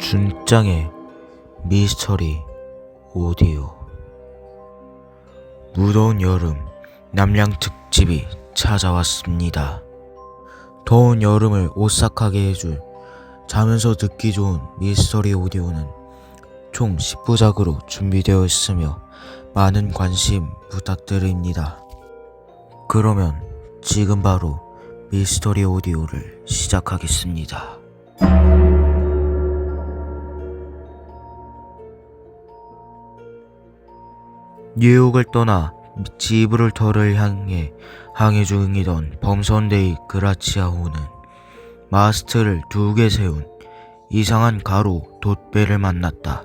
준짱의 미스터리 오디오. 무더운 여름 남양 특집이 찾아왔습니다. 더운 여름을 오싹하게 해줄 자면서 듣기 좋은 미스터리 오디오는 총 10부작으로 준비되어 있으며 많은 관심 부탁드립니다. 그러면 지금 바로 미스터리 오디오를 시작하겠습니다. 뉴욕을 떠나 지브롤터를 향해 항해 중이던 범선데이 그라치아호는 마스트를 2개 세운 이상한 가로 돛배를 만났다.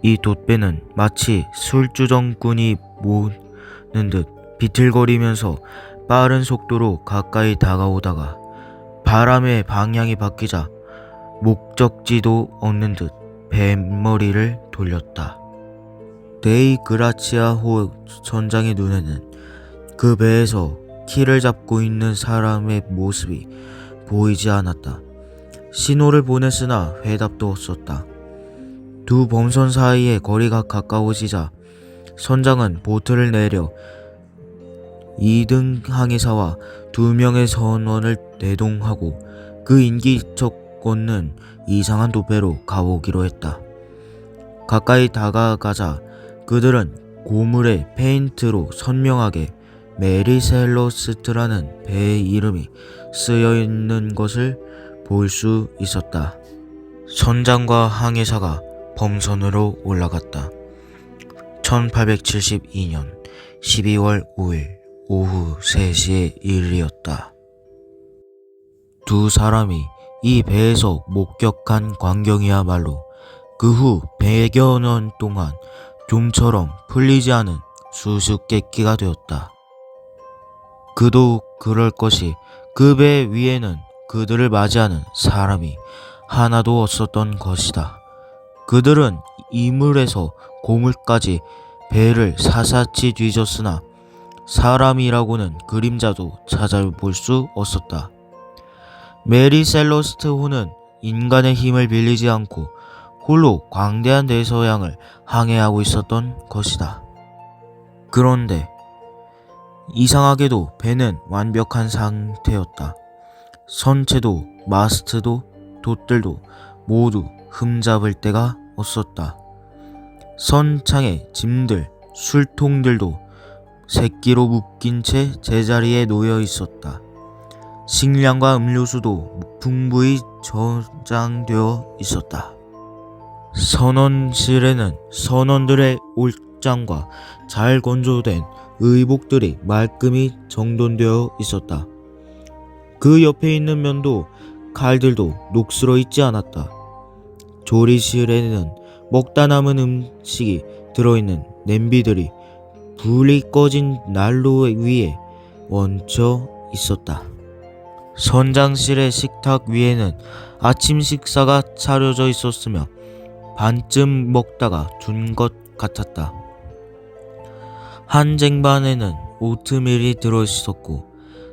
이 돛배는 마치 술주정꾼이 모는 듯 비틀거리면서 빠른 속도로 가까이 다가오다가 바람의 방향이 바뀌자 목적지도 없는 듯 뱃머리를 돌렸다. 데이 그라치아호 선장의 눈에는 그 배에서 키를 잡고 있는 사람의 모습이 보이지 않았다. 신호를 보냈으나 회답도 없었다. 두 범선 사이의 거리가 가까워지자 선장은 보트를 내려 2등 항해사와 2명의 선원을 대동하고 그 인기척 걷는 이상한 돛배로 가보기로 했다. 가까이 다가가자 그들은 고물의 페인트로 선명하게 메리셀러스트라는 배의 이름이 쓰여있는 것을 볼 수 있었다. 선장과 항해사가 범선으로 올라갔다. 1872년 12월 5일 오후 3시의 일이었다. 두 사람이 이 배에서 목격한 광경이야말로 그 후 100여 년 동안 좀처럼 풀리지 않은 수수께끼가 되었다. 그도 그럴 것이 그 배 위에는 그들을 맞이하는 사람이 하나도 없었던 것이다. 그들은 이물에서 고물까지 배를 사사치 뒤졌으나 사람이라고는 그림자도 찾아볼 수 없었다. 메리셀러스트호는 인간의 힘을 빌리지 않고 홀로 광대한 대서양을 항해하고 있었던 것이다. 그런데 이상하게도 배는 완벽한 상태였다. 선체도 마스트도 돛들도 모두 흠잡을 데가 없었다. 선창의 짐들, 술통들도 새끼로 묶인 채 제자리에 놓여 있었다. 식량과 음료수도 풍부히 저장되어 있었다. 선원실에는 선원들의 옷장과 잘 건조된 의복들이 말끔히 정돈되어 있었다. 그 옆에 있는 면도 칼들도 녹슬어 있지 않았다. 조리실에는 먹다 남은 음식이 들어있는 냄비들이 불이 꺼진 난로 위에 얹혀 있었다. 선장실의 식탁 위에는 아침 식사가 차려져 있었으며 반쯤 먹다가 둔 것 같았다. 한 쟁반에는 오트밀이 들어있었고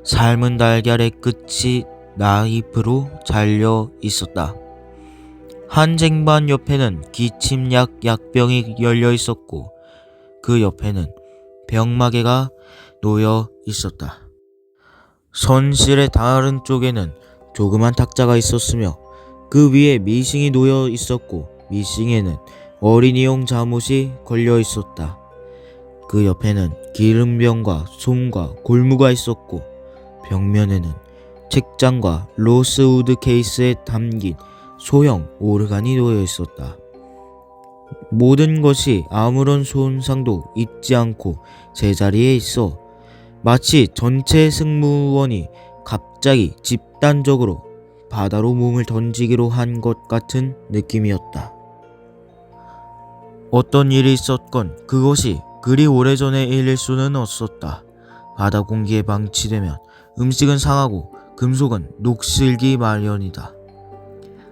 삶은 달걀의 끝이 나이프로 잘려 있었다. 한 쟁반 옆에는 기침약 약병이 열려 있었고 그 옆에는 병마개가 놓여 있었다. 선실의 다른 쪽에는 조그만 탁자가 있었으며 그 위에 미싱이 놓여 있었고 미싱에는 어린이용 잠옷이 걸려 있었다. 그 옆에는 기름병과 솜과 골무가 있었고 벽면에는 책장과 로스우드 케이스에 담긴 소형 오르간이 놓여 있었다. 모든 것이 아무런 손상도 입지 않고 제자리에 있어 마치 전체 승무원이 갑자기 집단적으로 바다로 몸을 던지기로 한 것 같은 느낌이었다. 어떤 일이 있었건 그것이 그리 오래전의 일일 수는 없었다. 바다 공기에 방치되면 음식은 상하고 금속은 녹슬기 마련이다.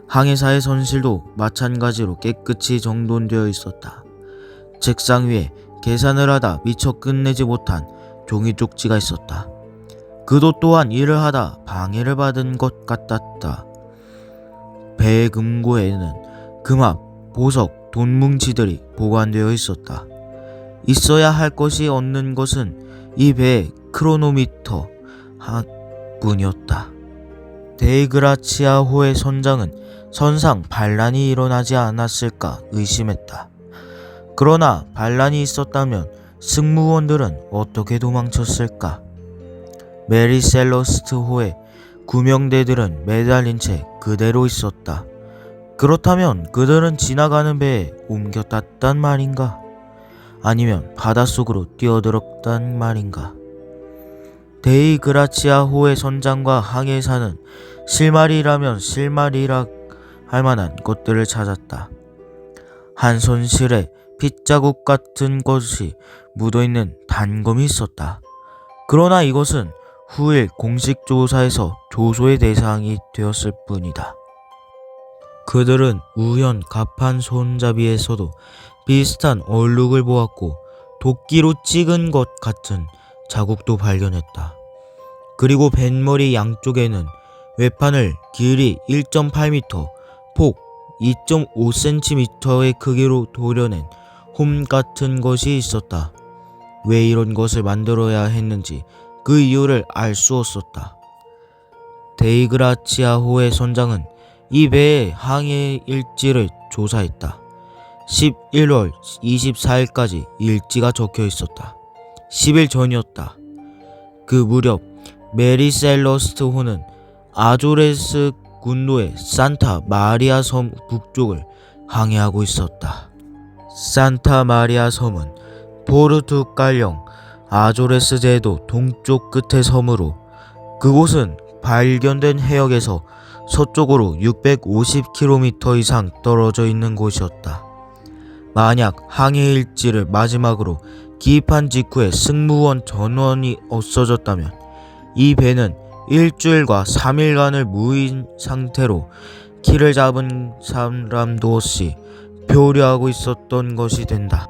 항해사의 선실도 마찬가지로 깨끗이 정돈되어 있었다. 책상 위에 계산을 하다 미처 끝내지 못한 종이 쪽지가 있었다. 그도 또한 일을 하다 방해를 받은 것 같았다. 배의 금고에는 금압, 보석, 돈뭉치들이 보관되어 있었다. 있어야 할 것이 없는 것은 이 배의 크로노미터 하뿐이었다. 데이그라치아호의 선장은 선상 반란이 일어나지 않았을까 의심했다. 그러나 반란이 있었다면 승무원들은 어떻게 도망쳤을까? 메리셀러스트호의 구명대들은 매달린 채 그대로 있었다. 그렇다면 그들은 지나가는 배에 옮겨 탔단 말인가? 아니면 바닷속으로 뛰어들었단 말인가? 데이그라치아호의 선장과 항해사는 실마리라면 실마리라 할 만한 것들을 찾았다. 한 손실에 핏자국 같은 것이 묻어있는 단검이 있었다. 그러나 이것은 후일 공식 조사에서 조소의 대상이 되었을 뿐이다. 그들은 우연 갑판 손잡이에서도 비슷한 얼룩을 보았고 도끼로 찍은 것 같은 자국도 발견했다. 그리고 뱃머리 양쪽에는 외판을 길이 1.8m, 폭 2.5cm의 크기로 도려낸 홈 같은 것이 있었다. 왜 이런 것을 만들어야 했는지 그 이유를 알 수 없었다. 데이그라치아호의 선장은 이 배의 항해 일지를 조사했다. 11월 24일까지 일지가 적혀 있었다. 10일 전이었다. 그 무렵 메리셀러스트호는 아조레스 군도의 산타 마리아 섬 북쪽을 항해하고 있었다. 산타 마리아 섬은 포르투갈령 아조레스 제도 동쪽 끝의 섬으로 그곳은 발견된 해역에서 서쪽으로 650km 이상 떨어져 있는 곳이었다. 만약 항해 일지를 마지막으로 기입한 직후에 승무원 전원이 없어졌다면 이 배는 일주일과 3일간을 무인 상태로 키를 잡은 사람도 없이漂流하고 있었던 것이 된다.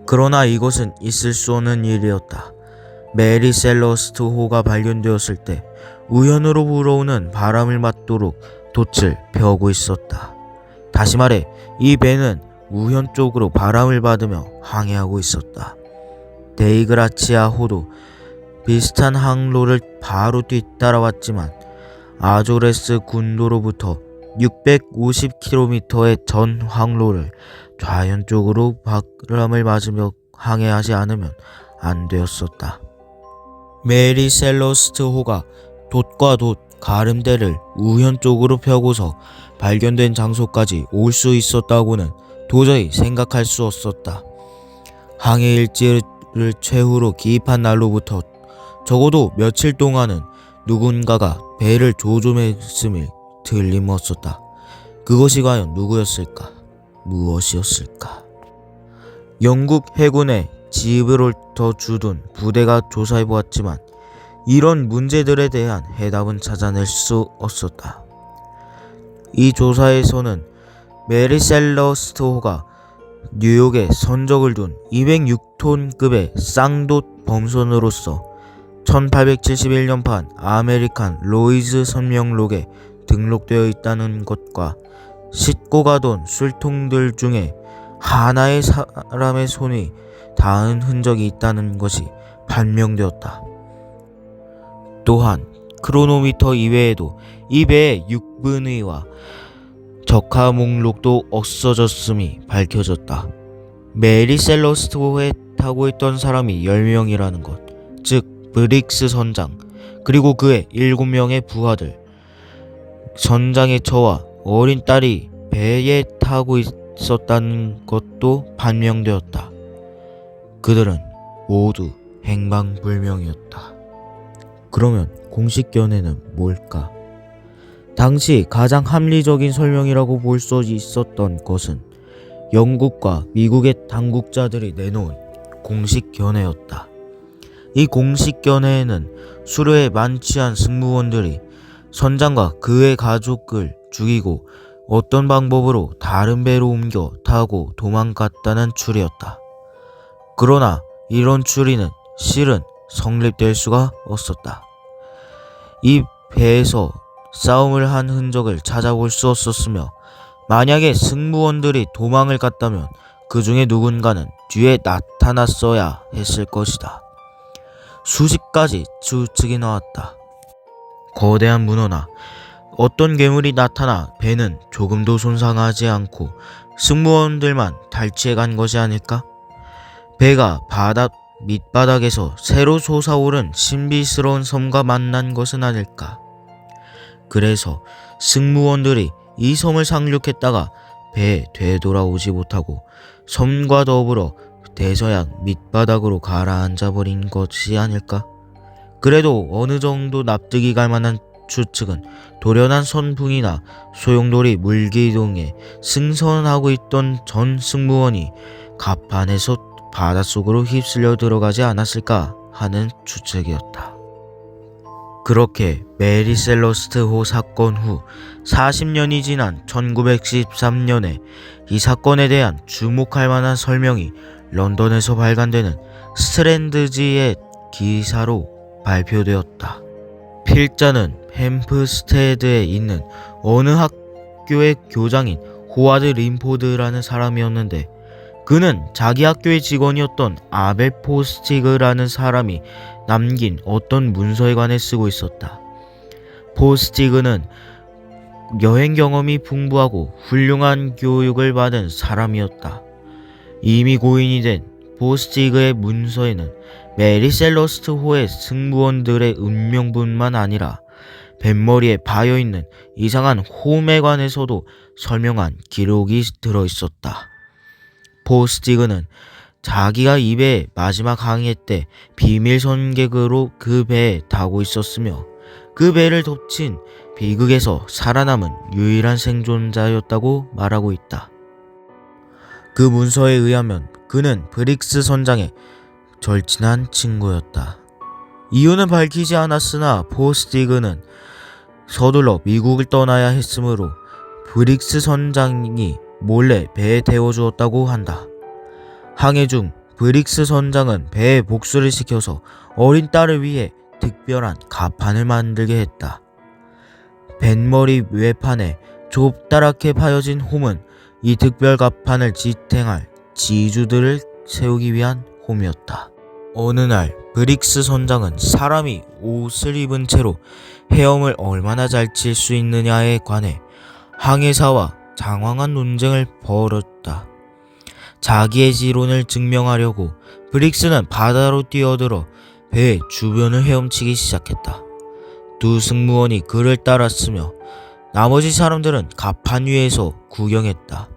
그러나 이것은 있을 수 없는 일이었다. 메리셀러스트호가 발견되었을 때 우연으로 불어오는 바람을 맞도록 돛을 펴고 있었다. 다시 말해 이 배는 우현 쪽으로 바람을 받으며 항해하고 있었다. 데이그라치아호도 비슷한 항로를 바로 뒤따라왔지만 아조레스 군도로부터 650km의 전 항로를 좌현 쪽으로 바람을 맞으며 항해하지 않으면 안 되었었다. 메리셀러스트호가 돛과 돛 가름대를 우현 쪽으로 펴고서 발견된 장소까지 올 수 있었다고는 도저히 생각할 수 없었다. 항해 일지를 최후로 기입한 날로부터 적어도 며칠 동안은 누군가가 배를 조종했음을 틀림없었다. 그것이 과연 누구였을까? 무엇이었을까? 영국 해군의 지브롤터 주둔 부대가 조사해보았지만 이런 문제들에 대한 해답은 찾아낼 수 없었다. 이 조사에서는 메리셀러스트호가 뉴욕에 선적을 둔 206톤급의 쌍돛 범선으로서 1871년판 아메리칸 로이즈 선명록에 등록되어 있다는 것과 싣고 가던 술통들 중에 하나의 사람의 손이 닿은 흔적이 있다는 것이 판명되었다. 또한 크로노미터 이외에도 이 배의 육분의와 적하 목록도 없어졌음이 밝혀졌다. 메리셀러스트호에 타고 있던 사람이 10명이라는 것, 즉 브릭스 선장, 그리고 그의 7명의 부하들, 선장의 처와 어린 딸이 배에 타고 있었다는 것도 판명되었다. 그들은 모두 행방불명이었다. 그러면 공식 견해는 뭘까? 당시 가장 합리적인 설명이라고 볼 수 있었던 것은 영국과 미국의 당국자들이 내놓은 공식 견해였다. 이 공식 견해에는 수료에 만취한 승무원들이 선장과 그의 가족을 죽이고 어떤 방법으로 다른 배로 옮겨 타고 도망갔다는 추리였다. 그러나 이런 추리는 실은 성립될 수가 없었다. 이 배에서 싸움을 한 흔적을 찾아볼 수 없었으며 만약에 승무원들이 도망을 갔다면 그 중에 누군가는 뒤에 나타났어야 했을 것이다. 수십 가지 추측이 나왔다. 거대한 문어나 어떤 괴물이 나타나 배는 조금도 손상하지 않고 승무원들만 탈취해 간 것이 아닐까? 배가 바다 밑바닥에서 새로 솟아오른 신비스러운 섬과 만난 것은 아닐까? 그래서 승무원들이 이 섬을 상륙했다가 배에 되돌아오지 못하고 섬과 더불어 대서양 밑바닥으로 가라앉아 버린 것이 아닐까? 그래도 어느 정도 납득이 갈 만한 추측은 돌연한 선풍이나 소용돌이 물기둥에 승선하고 있던 전 승무원이 갑판에서 바닷속으로 휩쓸려 들어가지 않았을까 하는 추측이었다. 그렇게 메리 셀러스트호 사건 후 40년이 지난 1913년에 이 사건에 대한 주목할 만한 설명이 런던에서 발간되는 스트랜드지의 기사로 발표되었다. 필자는 햄프스테드에 있는 어느 학교의 교장인 호와드 림포드라는 사람이었는데 그는 자기 학교의 직원이었던 아벨 포스티그라는 사람이 남긴 어떤 문서에 관해 쓰고 있었다. 포스티그는 여행 경험이 풍부하고 훌륭한 교육을 받은 사람이었다. 이미 고인이 된 포스티그의 문서에는 메리 셀러스트호의 승무원들의 운명뿐만 아니라 뱃머리에 바여있는 이상한 홈에 관해서도 설명한 기록이 들어있었다. 포스티그는 자기가 이 배의 마지막 항해 때 비밀 선객으로 그 배에 타고 있었으며 그 배를 덮친 비극에서 살아남은 유일한 생존자였다고 말하고 있다. 그 문서에 의하면 그는 브릭스 선장의 절친한 친구였다. 이유는 밝히지 않았으나 포스티그는 서둘러 미국을 떠나야 했으므로 브릭스 선장이 몰래 배에 태워주었다고 한다. 항해 중 브릭스 선장은 배에 복수를 시켜서 어린 딸을 위해 특별한 갑판을 만들게 했다. 뱃머리 외판에 좁다랗게 파여진 홈은 이 특별 갑판을 지탱할 지주들을 세우기 위한 홈이었다. 어느 날 브릭스 선장은 사람이 옷을 입은 채로 헤엄을 얼마나 잘 칠 수 있느냐에 관해 항해사와 장황한 논쟁을 벌였다. 자기의 지론을 증명하려고 브릭스는 바다로 뛰어들어 배의 주변을 헤엄치기 시작했다. 두 승무원이 그를 따랐으며 나머지 사람들은 갑판 위에서 구경했다.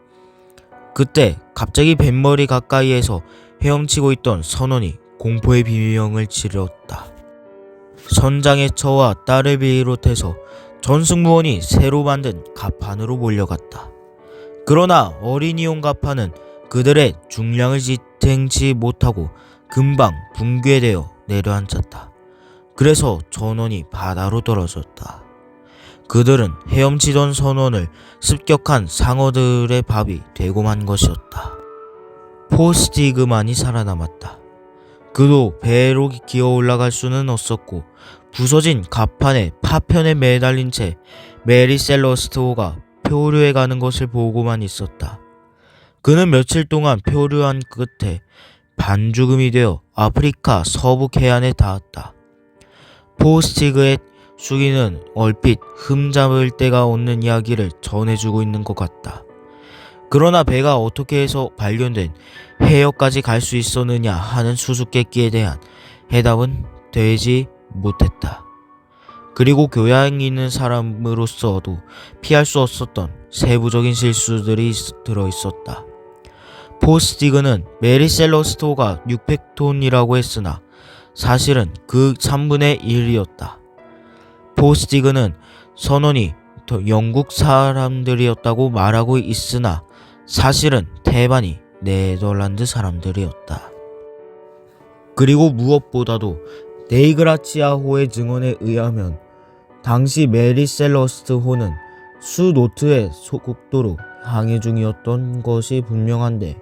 그때 갑자기 뱃머리 가까이에서 헤엄치고 있던 선원이 공포의 비명을 지렀다. 선장의 처와 딸을 비롯해서 전 승무원이 새로 만든 갑판으로 몰려갔다. 그러나 어린이용 갑판은 그들의 중량을 지탱치 못하고 금방 붕괴되어 내려앉았다. 그래서 전원이 바다로 떨어졌다. 그들은 헤엄치던 선원을 습격한 상어들의 밥이 되고 만 것이었다. 포스티그만이 살아남았다. 그도 배로 기어 올라갈 수는 없었고 부서진 갑판에 파편에 매달린 채 메리 셀러스트호가 표류해 가는 것을 보고만 있었다. 그는 며칠 동안 표류한 끝에 반죽음이 되어 아프리카 서북 해안에 닿았다. 포스티그의 수기는 얼핏 흠잡을 데가 없는 이야기를 전해주고 있는 것 같다. 그러나 배가 어떻게 해서 발견된 해역까지 갈 수 있었느냐 하는 수수께끼에 대한 해답은 되지 못했다. 그리고 교양이 있는 사람으로서도 피할 수 없었던 세부적인 실수들이 들어있었다. 포스티그는 메리 셀러스트호가 600톤이라고 했으나 사실은 그 3분의 1이었다. 포스티그는 선원이 영국 사람들이었다고 말하고 있으나 사실은 대반이 네덜란드 사람들이었다. 그리고 무엇보다도 데이그라치아호의 증언에 의하면 당시 메리 셀러스트호는 수노트의 속도로 항해 중이었던 것이 분명한데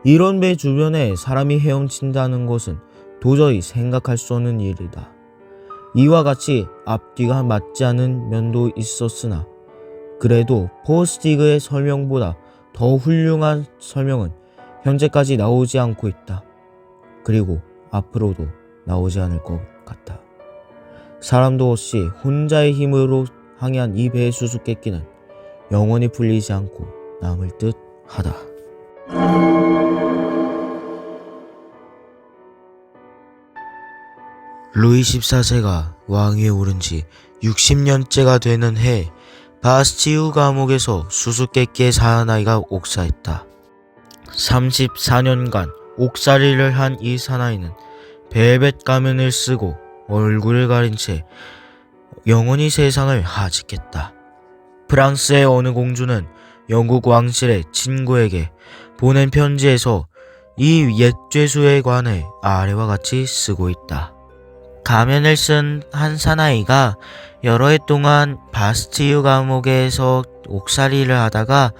이런 배 주변에 사람이 헤엄친다는 것은 도저히 생각할 수 없는 일이다. 이와 같이 앞뒤가 맞지 않은 면도 있었으나 그래도 포스티그의 설명보다 더 훌륭한 설명은 현재까지 나오지 않고 있다. 그리고 앞으로도 나오지 않을 것 같다. 사람도 없이 혼자의 힘으로 항해한 이 배의 수수께끼는 영원히 풀리지 않고 남을 듯 하다. 루이 14세가 왕위에 오른 지 60년째가 되는 해, 바스티유 감옥에서 수수께끼의 사나이가 옥사했다. 34년간 옥살이를 한 이 사나이는 벨벳 가면을 쓰고 얼굴을 가린 채 영원히 세상을 하직했다. 프랑스의 어느 공주는 영국 왕실의 친구에게 보낸 편지에서 이 옛 죄수에 관해 아래와 같이 쓰고 있다. 가면을 쓴 한 사나이가 여러 해 동안 바스티유 감옥에서 옥살이를 하다가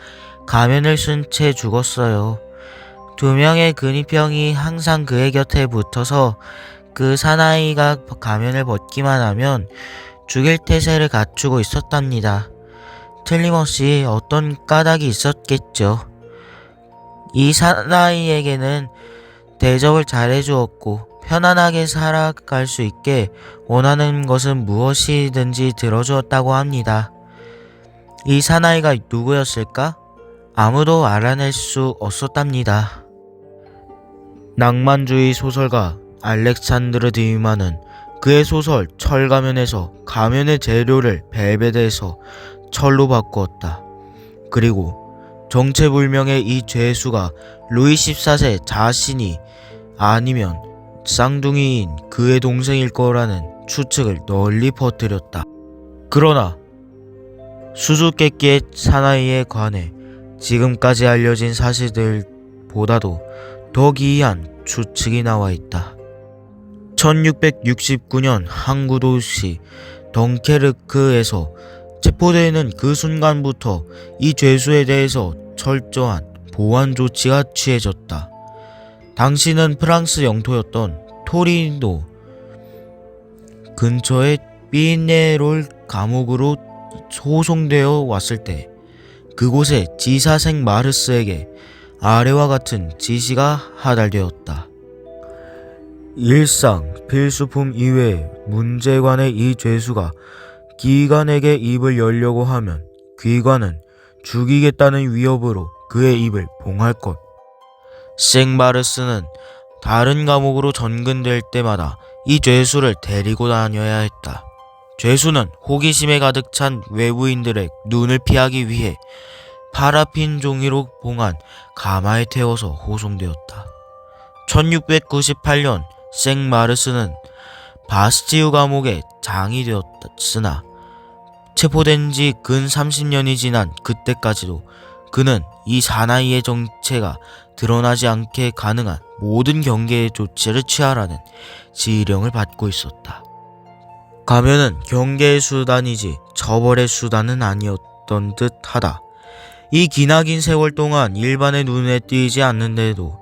가면을 쓴 채 죽었어요. 2명의 근위병이 항상 그의 곁에 붙어서 그 사나이가 가면을 벗기만 하면 죽일 태세를 갖추고 있었답니다. 틀림없이 어떤 까닭이 있었겠죠. 이 사나이에게는 대접을 잘해주었고 편안하게 살아갈 수 있게 원하는 것은 무엇이든지 들어주었다고 합니다. 이 사나이가 누구였을까? 아무도 알아낼 수 없었답니다. 낭만주의 소설가 알렉산드르 듀마는 그의 소설 철가면에서 가면의 재료를 벨벳에서 철로 바꾸었다. 그리고 정체불명의 이 죄수가 루이 14세 자신이 아니면 쌍둥이인 그의 동생일 거라는 추측을 널리 퍼뜨렸다. 그러나 수수께끼의 사나이에 관해 지금까지 알려진 사실들보다도 더 기이한 추측이 나와 있다. 1669년 항구 도시 덩케르크에서 체포되는 그 순간부터 이 죄수에 대해서 철저한 보안 조치가 취해졌다. 당시는 프랑스 영토였던 토리노 근처의 삐네롤 감옥으로 소송되어 왔을 때 그곳의 지사 생 마르스에게 아래와 같은 지시가 하달되었다. 일상 필수품 이외에 문제관의 이 죄수가 기관에게 입을 열려고 하면 기관은 죽이겠다는 위협으로 그의 입을 봉할 것. 생마르스는 다른 감옥으로 전근될 때마다 이 죄수를 데리고 다녀야 했다. 죄수는 호기심에 가득 찬 외부인들의 눈을 피하기 위해 파라핀 종이로 봉한 가마에 태워서 호송되었다. 1698년 생마르스는 바스티유 감옥의 장이 되었으나 체포된 지 근 30년이 지난 그때까지도 그는 이 사나이의 정체가 드러나지 않게 가능한 모든 경계의 조치를 취하라는 지령을 받고 있었다. 가면은 경계의 수단이지 처벌의 수단은 아니었던 듯하다. 이 기나긴 세월 동안 일반의 눈에 띄지 않는데도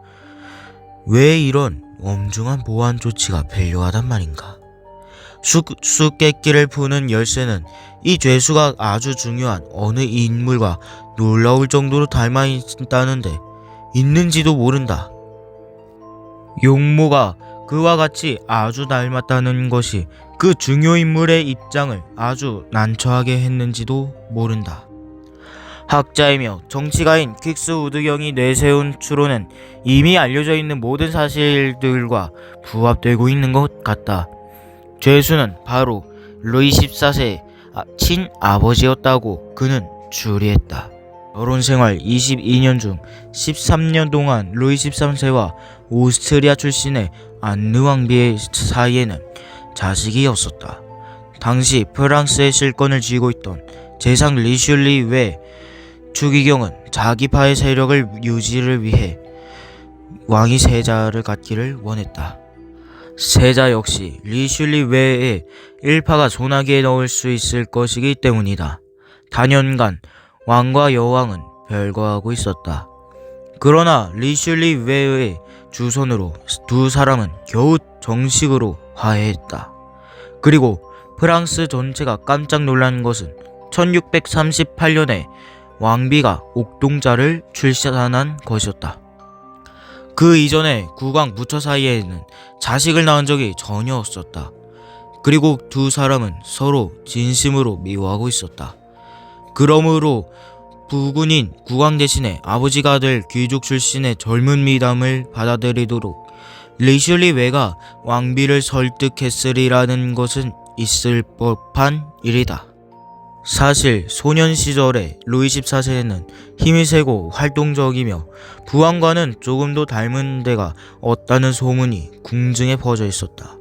왜 이런 엄중한 보안 조치가 필요하단 말인가? 수수께끼를 푸는 열쇠는 이 죄수가 아주 중요한 어느 인물과 놀라울 정도로 닮아 있다는데 있는지도 모른다. 용모가 그와 같이 아주 닮았다는 것이 그 중요 인물의 입장을 아주 난처하게 했는지도 모른다. 학자이며 정치가인 퀵스 우드경이 내세운 추론은 이미 알려져 있는 모든 사실들과 부합되고 있는 것 같다. 죄수는 바로 루이 14세의 친아버지였다고 그는 추리했다. 결혼생활 22년 중 13년 동안 루이 13세와 오스트리아 출신의 안느 왕비의 사이에는 자식이 없었다. 당시 프랑스의 실권을 쥐고 있던 제상 리슐리 외 추기경은 자기파의 세력을 유지를 위해 왕위 세자를 갖기를 원했다. 세자 역시 리슐리 외에 일파가 손아귀에 넣을 수 있을 것이기 때문이다. 단연간 왕과 여왕은 별거하고 있었다. 그러나 리슐리 외의 주선으로 두 사람은 겨우 정식으로 화해했다. 그리고 프랑스 전체가 깜짝 놀란 것은 1638년에 왕비가 옥동자를 출산한 것이었다. 그 이전에 국왕 부처 사이에는 자식을 낳은 적이 전혀 없었다. 그리고 두 사람은 서로 진심으로 미워하고 있었다. 그러므로 부군인 국왕 대신에 아버지가 될 귀족 출신의 젊은 미담을 받아들이도록 리슐리 외가 왕비를 설득했으리라는 것은 있을 법한 일이다. 사실 소년 시절에 루이 14세는 힘이 세고 활동적이며 부왕과는 조금도 닮은 데가 없다는 소문이 궁중에 퍼져 있었다.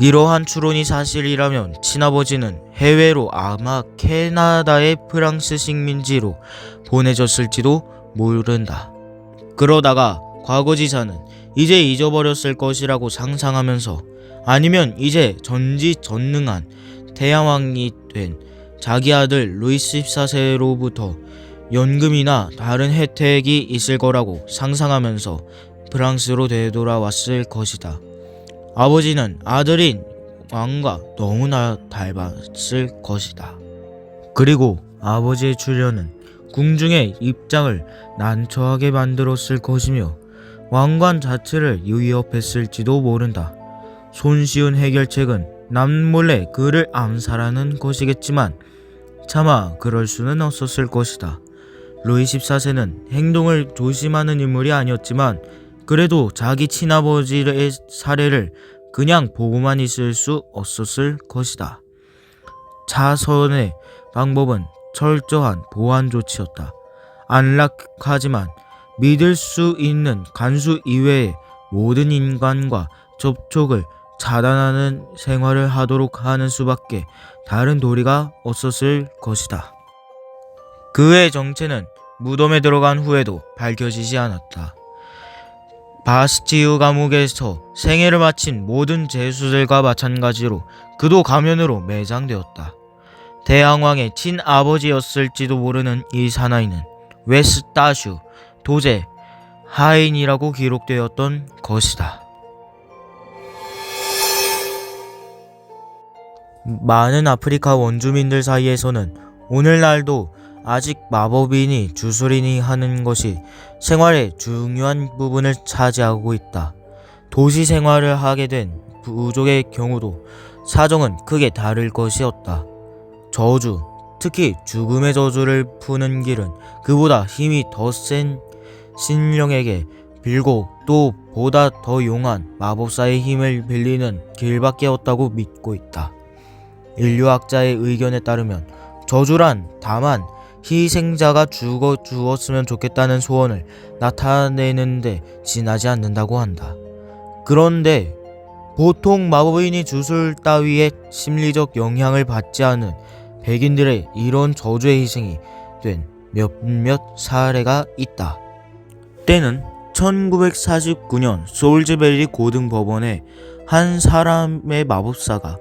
이러한 추론이 사실이라면 친아버지는 해외로 아마 캐나다의 프랑스 식민지로 보내졌을지도 모른다. 그러다가 과거지사는 이제 잊어버렸을 것이라고 상상하면서 아니면 이제 전지전능한 태양왕이 된 자기 아들 루이스 14세로부터 연금이나 다른 혜택이 있을 거라고 상상하면서 프랑스로 되돌아왔을 것이다. 아버지는 아들인 왕과 너무나 닮았을 것이다. 그리고 아버지의 출현은 궁중의 입장을 난처하게 만들었을 것이며 왕관 자체를 위협했을지도 모른다. 손쉬운 해결책은 남몰래 그를 암살하는 것이겠지만 차마 그럴 수는 없었을 것이다. 루이 14세는 행동을 조심하는 인물이 아니었지만 그래도 자기 친아버지의 사례를 그냥 보고만 있을 수 없었을 것이다. 자선의 방법은 철저한 보안 조치였다. 안락하지만 믿을 수 있는 간수 이외의 모든 인간과 접촉을 차단하는 생활을 하도록 하는 수밖에 다른 도리가 없었을 것이다. 그의 정체는 무덤에 들어간 후에도 밝혀지지 않았다. 바스티유 감옥에서 생애를 마친 모든 죄수들과 마찬가지로 그도 가면으로 매장되었다. 대항왕의 친아버지였을지도 모르는 이 사나이는 웨스타슈 도제 하인이라고 기록되었던 것이다. 많은 아프리카 원주민들 사이에서는 오늘날도 아직 마법이니 주술이니 하는 것이 생활의 중요한 부분을 차지하고 있다. 도시 생활을 하게 된 부족의 경우도 사정은 크게 다를 것이었다. 저주, 특히 죽음의 저주를 푸는 길은 그보다 힘이 더 센 신령에게 빌고 또 보다 더 용한 마법사의 힘을 빌리는 길밖에 없다고 믿고 있다. 인류학자의 의견에 따르면 저주란 다만 희생자가 죽었으면 좋겠다는 소원을 나타내는데 지나지 않는다고 한다. 그런데 보통 마법인이 주술 따위의 심리적 영향을 받지 않은 백인들의 이런 저주의 희생이 된 몇몇 사례가 있다. 때는 1949년 솔즈베리 고등법원에 한 사람의 마법사가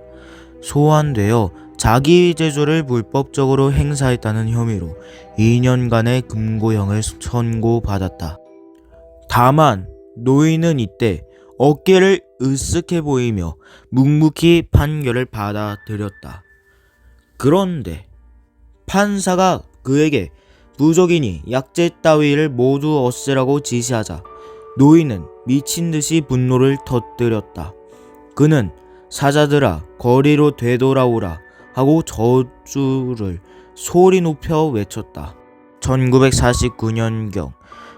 소환되어 자기 제조를 불법적으로 행사했다는 혐의로 2년간의 금고형을 선고받았다. 다만 노인은 이때 어깨를 으쓱해 보이며 묵묵히 판결을 받아들였다. 그런데 판사가 그에게 부족이니 약재 따위를 모두 없애라고 지시하자 노인은 미친듯이 분노를 터뜨렸다. 그는 사자들아 거리로 되돌아오라 하고 저주를 소리 높여 외쳤다. 1949년경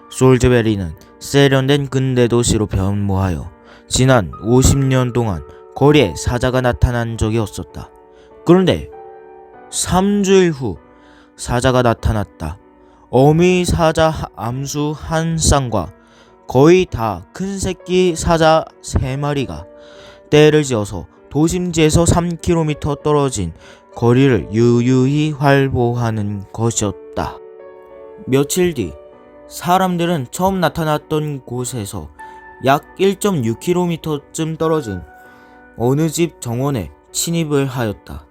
솔즈베리는 세련된 근대 도시로 변모하여 지난 50년 동안 거리에 사자가 나타난 적이 없었다. 그런데 3주일 후 사자가 나타났다. 어미 사자 암수 한 쌍과 거의 다 큰 새끼 사자 3마리가 때를 지어서 도심지에서 3km 떨어진 거리를 유유히 활보하는 것이었다. 며칠 뒤 사람들은 처음 나타났던 곳에서 약 1.6km쯤 떨어진 어느 집 정원에 침입을 하였다.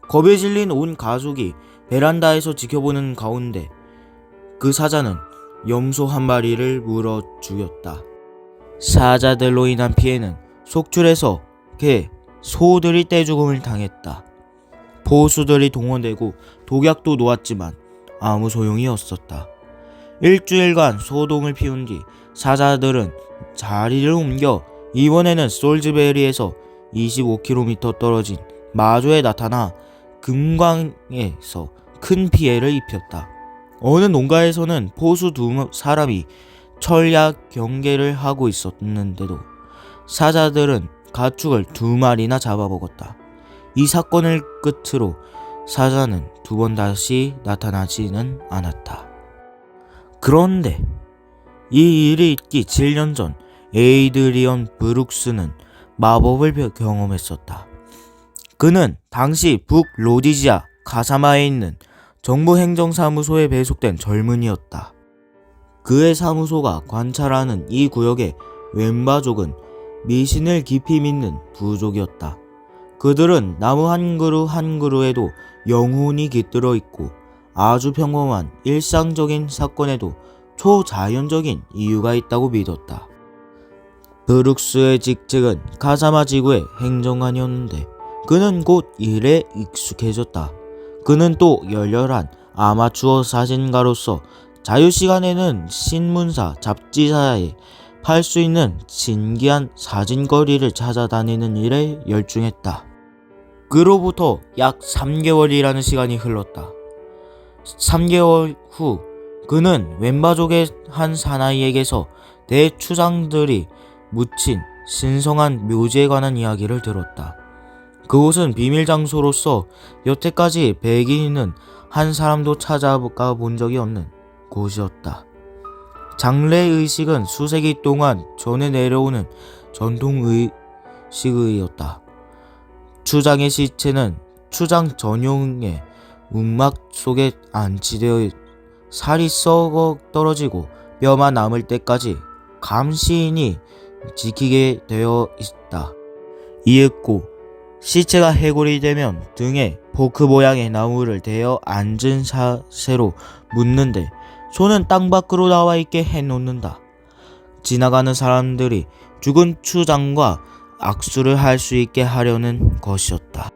겁에 질린 온 가족이 베란다에서 지켜보는 가운데 그 사자는 염소 한 마리를 물어 죽였다. 사자들로 인한 피해는 속출해서 개, 소들이 떼죽음을 당했다. 보수들이 동원되고 독약도 놓았지만 아무 소용이 없었다. 일주일간 소동을 피운 뒤 사자들은 자리를 옮겨 이번에는 솔즈베리에서 25km 떨어진 마조에 나타나 금광에서 큰 피해를 입혔다. 어느 농가에서는 포수 두 사람이 철야 경계를 하고 있었는데도 사자들은 가축을 2마리나 잡아먹었다. 이 사건을 끝으로 사자는 2번 다시 나타나지는 않았다. 그런데 이 일이 있기 7년 전 에이드리언 브룩스는 마법을 경험했었다. 그는 당시 북로디지아 가사마에 있는 정부 행정사무소에 배속된 젊은이였다. 그의 사무소가 관찰하는 이 구역의 웬바족은 미신을 깊이 믿는 부족이었다. 그들은 나무 한 그루 한 그루에도 영혼이 깃들어 있고 아주 평범한 일상적인 사건에도 초자연적인 이유가 있다고 믿었다. 브룩스의 직책은 가사마 지구의 행정관이었는데 그는 곧 일에 익숙해졌다. 그는 또 열렬한 아마추어 사진가로서 자유시간에는 신문사, 잡지사에 팔 수 있는 신기한 사진거리를 찾아다니는 일에 열중했다. 그로부터 약 3개월이라는 시간이 흘렀다. 3개월 후 그는 웬바족의 한 사나이에게서 대추장들이 묻힌 신성한 묘지에 관한 이야기를 들었다. 그곳은 비밀 장소로서 여태까지 백인은 한 사람도 찾아가 본 적이 없는 곳이었다. 장례의식은 수세기 동안 전해 내려오는 전통의식이었다. 추장의 시체는 추장 전용의 움막 속에 안치되어 살이 썩어 떨어지고 뼈만 남을 때까지 감시인이 지키게 되어 있다. 이윽고 시체가 해골이 되면 등에 포크 모양의 나무를 대어 앉은 자세로 묻는데 손은 땅 밖으로 나와 있게 해놓는다. 지나가는 사람들이 죽은 추장과 악수를 할 수 있게 하려는 것이었다.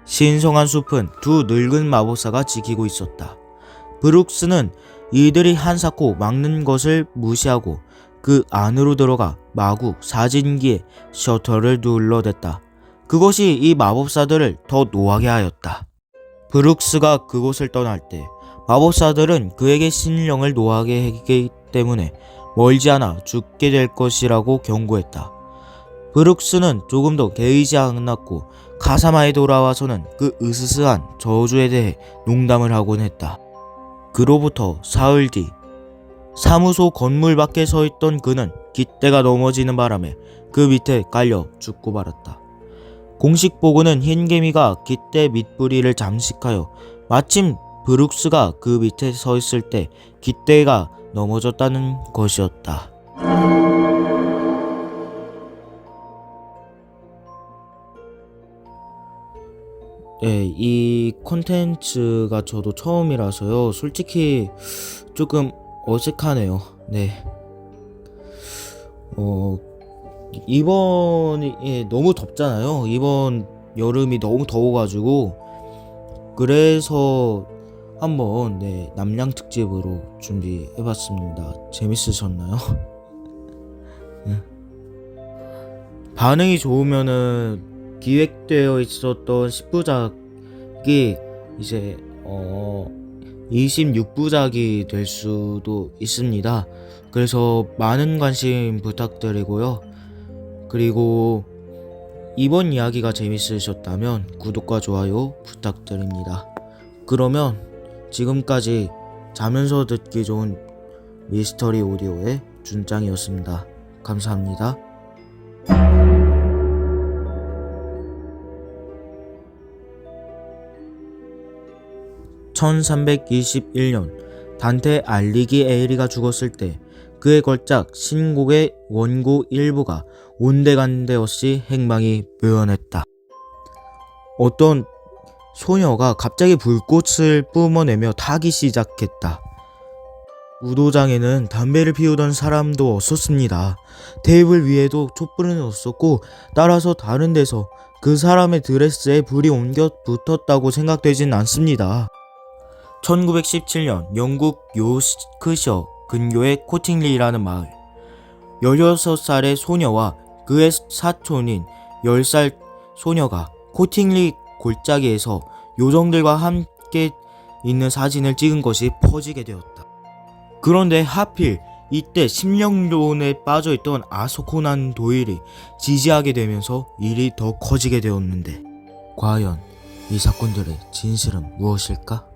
신성한 숲은 2 늙은 마법사가 지키고 있었다. 브룩스는 이들이 한사코 막는 것을 무시하고 그 안으로 들어가 마구 사진기에 셔터를 눌러댔다. 그것이 이 마법사들을 더 노하게 하였다. 브룩스가 그곳을 떠날 때 마법사들은 그에게 신령을 노하게 하기 때문에 멀지 않아 죽게 될 것이라고 경고했다. 브룩스는 조금 더 개의지 않았고 가사마에 돌아와서는 그 으스스한 저주에 대해 농담을 하곤 했다. 그로부터 사흘 뒤 사무소 건물 밖에 서 있던 그는 깃대가 넘어지는 바람에 그 밑에 깔려 죽고 말았다. 공식 보고는 흰개미가 깃대 밑부리를 잠식하여 마침 브룩스가 그 밑에 서 있을 때 깃대가 넘어졌다는 것이었다. 네, 이 콘텐츠가 저도 처음이라서요. 솔직히 조금 어색하네요. 네. 이번이 너무 덥잖아요. 이번 여름이 너무 더워가지고 그래서 한번 남양 특집으로 준비해봤습니다. 재밌으셨나요? 반응이 좋으면은 기획되어 있었던 10부작이 이제 26부작이 될 수도 있습니다. 그래서 많은 관심 부탁드리고요. 그리고 이번 이야기가 재밌으셨다면 구독과 좋아요 부탁드립니다. 그러면 지금까지 자면서 듣기 좋은 미스터리 오디오의 준짱이었습니다. 감사합니다. 1321년 단테 알리기에이리가 죽었을 때 그의 걸작 신곡의 원고 일부가 온데간데 없이 행방이 묘연했다. 어떤 소녀가 갑자기 불꽃을 뿜어내며 타기 시작했다. 무도장에는 담배를 피우던 사람도 없었습니다. 테이블 위에도 촛불은 없었고 따라서 다른 데서 그 사람의 드레스에 불이 옮겨 붙었다고 생각되진 않습니다. 1917년 영국 요크셔 근교의 코팅리라는 마을. 16살의 소녀와 그의 사촌인 10살 소녀가 코팅리 골짜기에서 요정들과 함께 있는 사진을 찍은 것이 퍼지게 되었다. 그런데 하필 이때 심령론에 빠져있던 아서 코난 도일이 지지하게 되면서 일이 더 커지게 되었는데, 과연 이 사건들의 진실은 무엇일까?